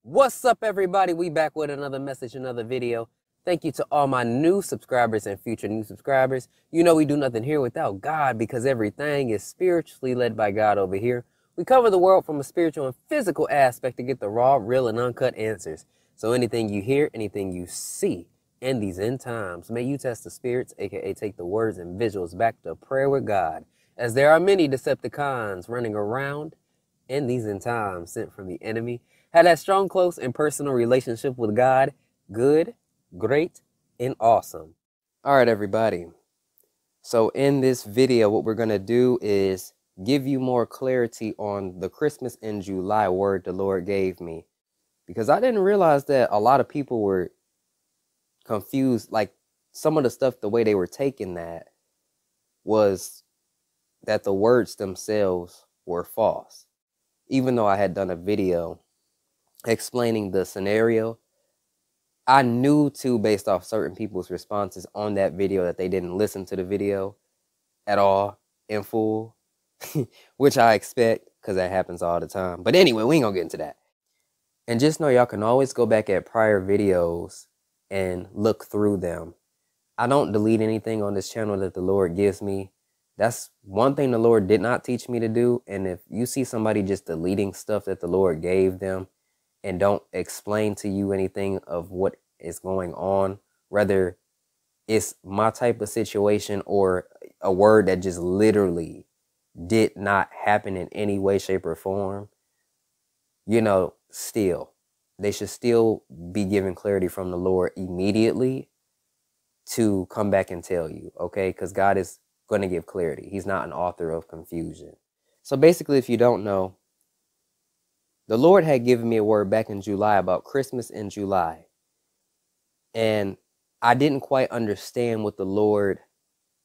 What's up, everybody? We back with another message, another video. Thank you to all my new subscribers and future new subscribers. You know we do nothing here without God because everything is spiritually led by God over here. We cover the world from a spiritual and physical aspect to get the raw, real, and uncut answers. So anything you hear, anything you see in these end times, may you test the spirits, aka take the words and visuals back to prayer with God, as there are many Decepticons running around in these end times sent from the enemy. Had that strong, close, and personal relationship with God. Good, great, and awesome. All right, everybody. So in this video, what we're going to do is give you more clarity on the Christmas in July word the Lord gave me. Because I didn't realize that a lot of people were confused. Like some of the stuff, the way they were taking that was that the words themselves were false. Even though I had done a video explaining the scenario, I knew too, based off certain people's responses on that video, that they didn't listen to the video at all in full, which I expect because that happens all the time. But anyway, we ain't gonna get into that. And just know y'all can always go back at prior videos and look through them. I don't delete anything on this channel that the Lord gives me. That's one thing the Lord did not teach me to do. And if you see somebody just deleting stuff that the Lord gave them and don't explain to you anything of what is going on, whether it's my type of situation or a word that just literally did not happen in any way, shape, or form, you know, still, they should still be given clarity from the Lord immediately to come back and tell you, okay? Because God is going to give clarity. He's not an author of confusion. So basically, if you don't know, the Lord had given me a word back in July about Christmas in July. And I didn't quite understand what the Lord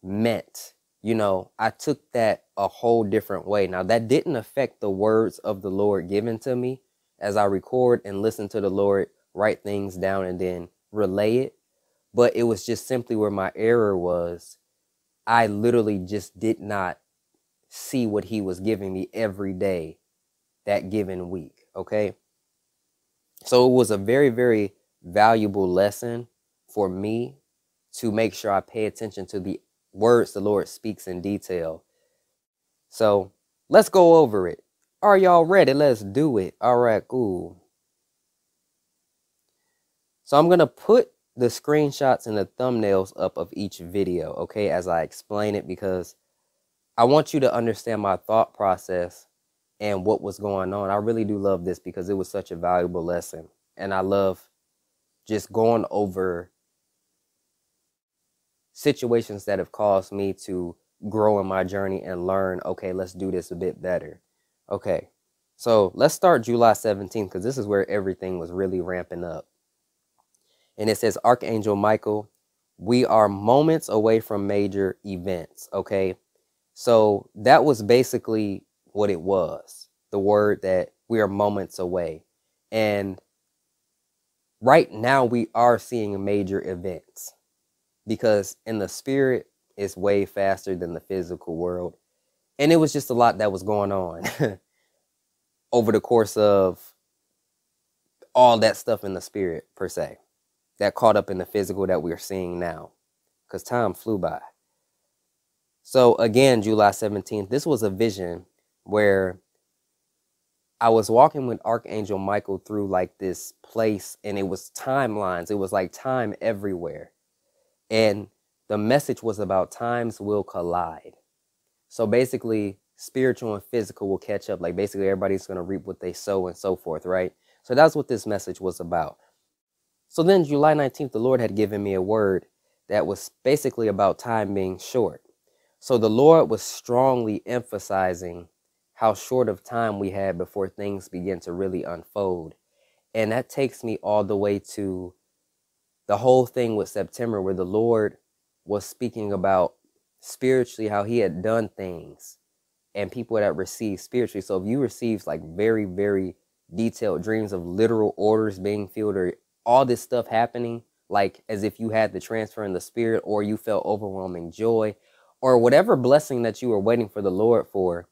meant. You know, I took that a whole different way. Now, that didn't affect the words of the Lord given to me as I record and listen to the Lord write things down and then relay it. But it was just simply where my error was. I literally just did not see what he was giving me every day that given week, okay? So it was a very, very valuable lesson for me to make sure I pay attention to the words the Lord speaks in detail. So let's go over it. Are y'all ready? Let's do it. All right, cool. So I'm going to put the screenshots and the thumbnails up of each video, okay, as I explain it, because I want you to understand my thought process and what was going on. I really do love this because it was such a valuable lesson. And I love just going over situations that have caused me to grow in my journey and learn, okay, let's do this a bit better. Okay, so let's start July 17th because this is where everything was really ramping up. And it says, Archangel Michael, we are moments away from major events, okay? So that was basically what it was, the word that we are moments away. And right now we are seeing major events because in the spirit, it's way faster than the physical world. And it was just a lot that was going on over the course of all that stuff in the spirit, per se, that caught up in the physical that we're seeing now, because time flew by. So again, July 17th, this was a vision where I was walking with Archangel Michael through like this place, and it was timelines. It was like time everywhere. And the message was about times will collide. So basically, spiritual and physical will catch up. Like basically everybody's going to reap what they sow and so forth, right? So that's what this message was about. So then July 19th, the Lord had given me a word that was basically about time being short. So the Lord was strongly emphasizing how short of time we had before things begin to really unfold. And that takes me all the way to the whole thing with September, where the Lord was speaking about spiritually how he had done things and people that received spiritually. So if you received like very, very detailed dreams of literal orders being filled or all this stuff happening, like as if you had the transfer in the spirit, or you felt overwhelming joy, or whatever blessing that you were waiting for the Lord for,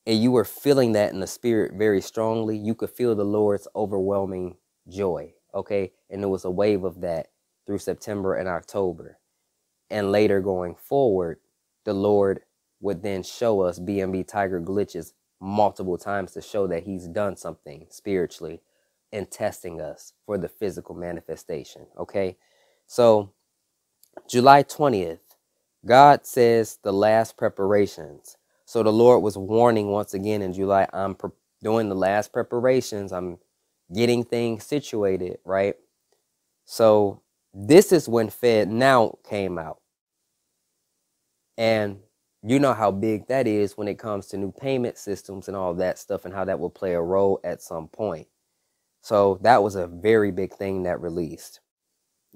and you were feeling that in the spirit very strongly, you could feel the Lord's overwhelming joy, okay? And there was a wave of that through September and October. And later going forward, the Lord would then show us BMB Tiger glitches multiple times to show that he's done something spiritually in testing us for the physical manifestation, okay? So July 20th, God says the last preparations. So the Lord was warning once again in July, I'm doing the last preparations. I'm getting things situated, right? So this is when Fed Now came out. And you know how big that is when it comes to new payment systems and all that stuff and how that will play a role at some point. So that was a very big thing that released.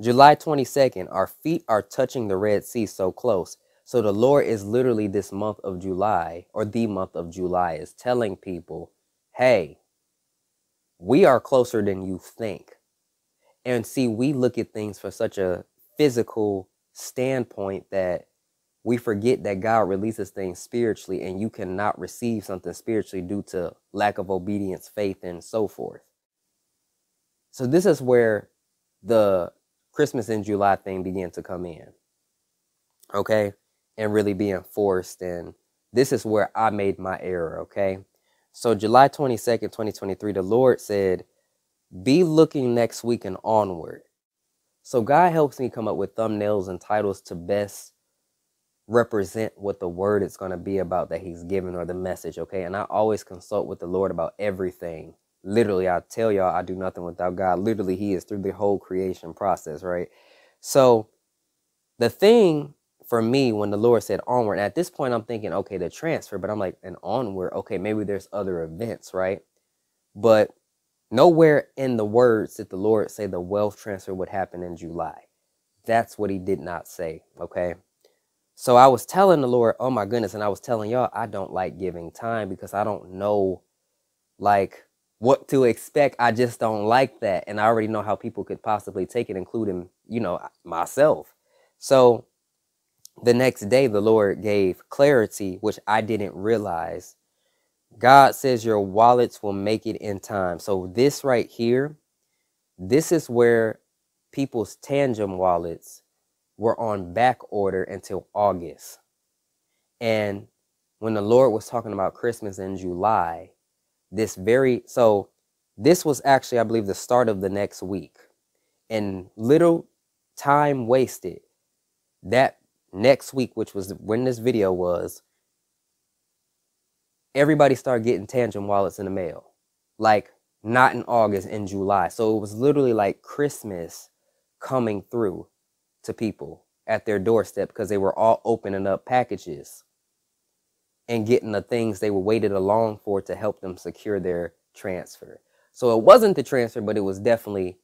July 22nd, our feet are touching the Red Sea so close. So the Lord is literally this month of July, or the month of July, is telling people, hey, we are closer than you think. And see, we look at things from such a physical standpoint that we forget that God releases things spiritually, and you cannot receive something spiritually due to lack of obedience, faith, and so forth. So this is where the Christmas in July thing began to come in, okay, and really be enforced. And this is where I made my error, okay? So July 22nd, 2023, the Lord said, be looking next week and onward. So God helps me come up with thumbnails and titles to best represent what the word is going to be about that he's given, or the message, okay? And I always consult with the Lord about everything. Literally, I tell y'all I do nothing without God. Literally, he is through the whole creation process, right? So the thing for me, when the Lord said onward, at this point I'm thinking, okay, the transfer, but I'm like, and onward, okay, maybe there's other events, right? But nowhere in the words did the Lord say the wealth transfer would happen in July. That's what he did not say, okay? So I was telling the Lord, oh my goodness, and I was telling y'all, I don't like giving time because I don't know, like, what to expect. I just don't like that. And I already know how people could possibly take it, including, you know, myself. So the next day, the Lord gave clarity, which I didn't realize. God says your wallets will make it in time. So this right here, this is where people's Tangem wallets were on back order until August. And when the Lord was talking about Christmas in July, this was actually, I believe, the start of the next week. And little time wasted, that next week, which was when this video was, everybody started getting Tangent wallets in the mail. Like, not in August, in July. So it was literally like Christmas coming through to people at their doorstep because they were all opening up packages and getting the things they were waited along for to help them secure their transfer. So it wasn't the transfer, but it was definitely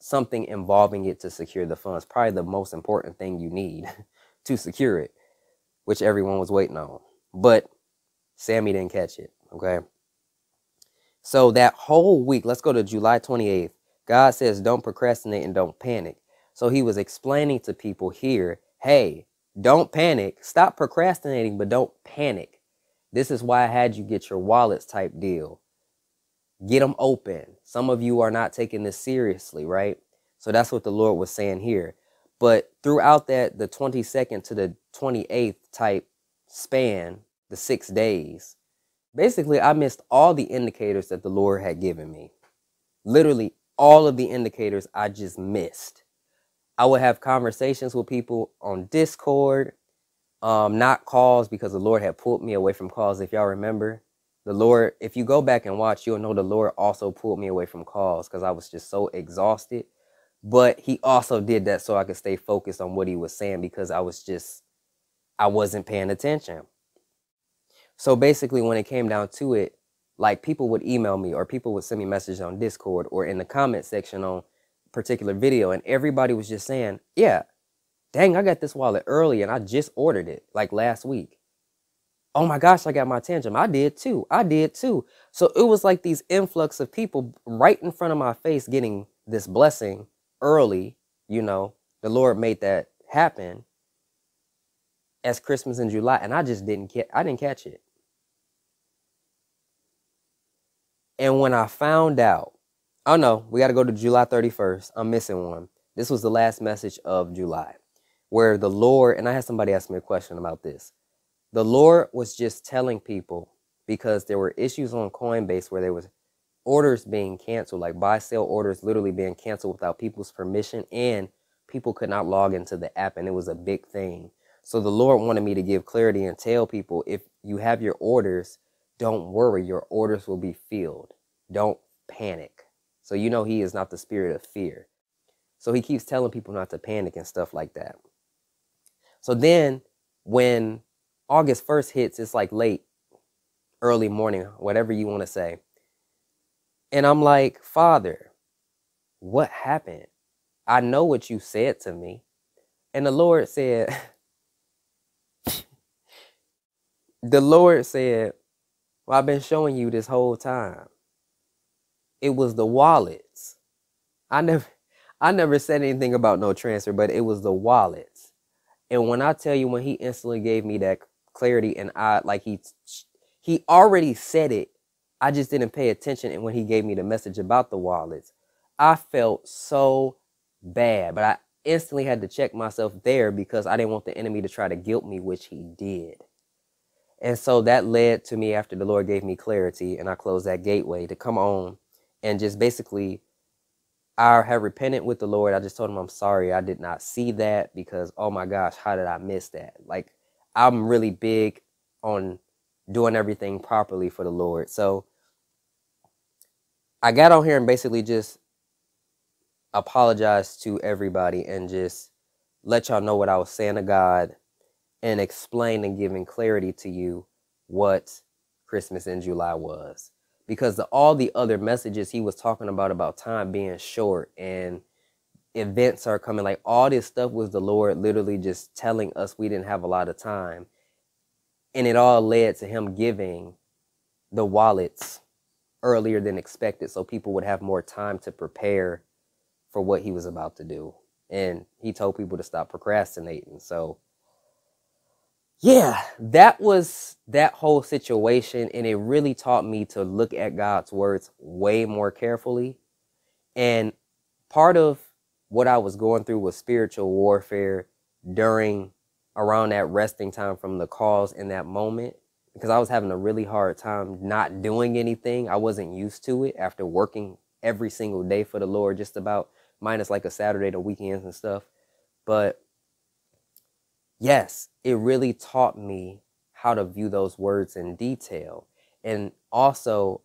something involving it to secure the funds. Probably the most important thing you need to secure it, which everyone was waiting on. But Sammy didn't catch it, okay? So that whole week, let's go to July 28th. God says, don't procrastinate and don't panic. So he was explaining to people here, hey, don't panic. Stop procrastinating, but don't panic. This is why I had you get your wallets type deal. Get them open. Some of you are not taking this seriously, right? So that's what the Lord was saying here. But throughout that, the 22nd to the 28th type span, the 6 days, basically I missed all the indicators that the Lord had given me. Literally all of the indicators I just missed. I would have conversations with people on Discord, not calls, because the Lord had pulled me away from calls. If y'all remember, the Lord, if you go back and watch, you'll know the Lord also pulled me away from calls because I was just so exhausted. But he also did that so I could stay focused on what he was saying, because I wasn't paying attention. So basically, when it came down to it, like, people would email me or people would send me messages on Discord or in the comment section on a particular video, and everybody was just saying, yeah, dang, I got this wallet early and I just ordered it like last week. Oh my gosh, I got my Tangent. I did too. So it was like these influx of people right in front of my face getting this blessing early. You know, the Lord made that happen as Christmas in July, and I just didn't catch it. And when I found out, oh no, we got to go to July 31st. I'm missing one. This was the last message of July, where the Lord, and I had somebody ask me a question about this. The Lord was just telling people, because there were issues on Coinbase where there was orders being canceled, like buy sell orders literally being canceled without people's permission, and people could not log into the app, and it was a big thing. So the Lord wanted me to give clarity and tell people, if you have your orders, don't worry, your orders will be filled. Don't panic. So you know he is not the spirit of fear. So he keeps telling people not to panic and stuff like that. So then when August 1st hits, it's like late, early morning, whatever you want to say. And I'm like, Father, what happened? I know what you said to me. And the Lord said, well, I've been showing you this whole time. It was the wallets. I never said anything about no transfer, but it was the wallets. And when I tell you, when he instantly gave me that clarity, and he already said it, I just didn't pay attention. And when he gave me the message about the wallets, I felt so bad, but I instantly had to check myself there, because I didn't want the enemy to try to guilt me, which he did. And so that led to me, after the Lord gave me clarity and I closed that gateway, to come on and just basically, I have repented with the Lord. I just told him I'm sorry. I did not see that, because, oh my gosh, how did I miss that? Like, I'm really big on doing everything properly for the Lord. So I got on here and basically just apologize to everybody and just let y'all know what I was saying to God, and explain and giving clarity to you what Christmas in July was. Because all the other messages he was talking about time being short and events are coming, like all this stuff was the Lord literally just telling us we didn't have a lot of time. And it all led to him giving the wallets earlier than expected, so people would have more time to prepare for what he was about to do. And he told people to stop procrastinating. So yeah, that was that whole situation. And it really taught me to look at God's words way more carefully. And part of what I was going through was spiritual warfare around that resting time from the calls in that moment, because I was having a really hard time not doing anything. I wasn't used to it after working every single day for the Lord, just about, minus like a Saturday, the weekends and stuff. But yes, it really taught me how to view those words in detail. And also,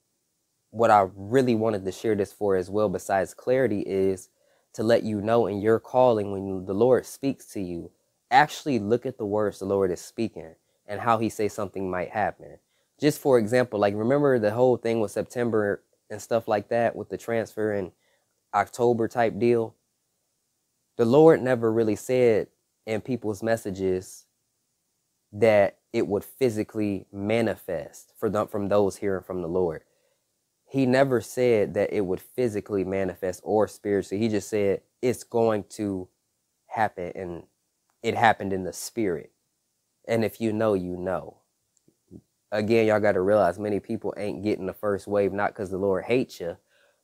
what I really wanted to share this for as well, besides clarity, is to let you know in your calling, when the Lord speaks to you, actually look at the words the Lord is speaking and how he says something might happen. Just for example, like, remember the whole thing with September and stuff like that, with the transfer and October type deal? The Lord never really said in people's messages that it would physically manifest from those hearing from the Lord. He never said that it would physically manifest or spiritually. He just said it's going to happen, and it happened in the spirit. And if you know, you know. Again, y'all got to realize many people ain't getting the first wave, not because the Lord hates you,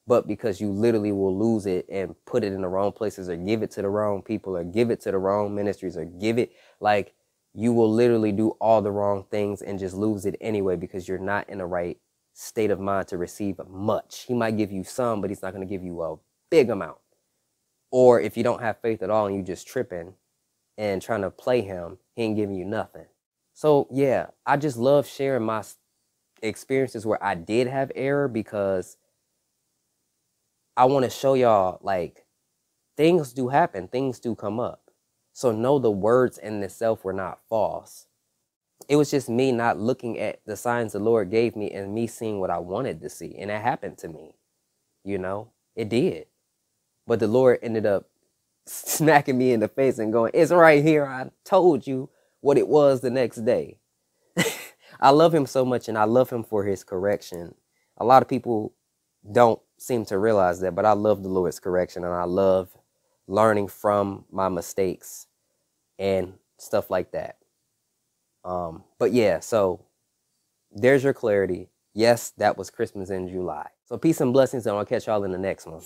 but because you literally will lose it and put it in the wrong places, or give it to the wrong people, or give it to the wrong ministries, or give it, like, you will literally do all the wrong things and just lose it anyway, because you're not in the right state of mind to receive much. He might give you some, but he's not going to give you a big amount. Or if you don't have faith at all and you just tripping and trying to play him, he ain't giving you nothing. So yeah, I just love sharing my experiences where I did have error, because I want to show y'all, like, things do happen, things do come up. So know the words in itself were not false. It was just me not looking at the signs the Lord gave me and me seeing what I wanted to see. And it happened to me, it did. But the Lord ended up smacking me in the face and going, it's right here. I told you what it was the next day. I love him so much, and I love him for his correction. A lot of people don't seem to realize that, but I love the Lord's correction, and I love learning from my mistakes and stuff like that. But yeah, so there's your clarity. Yes, that was Christmas in July. So peace and blessings, and I'll catch y'all in the next one.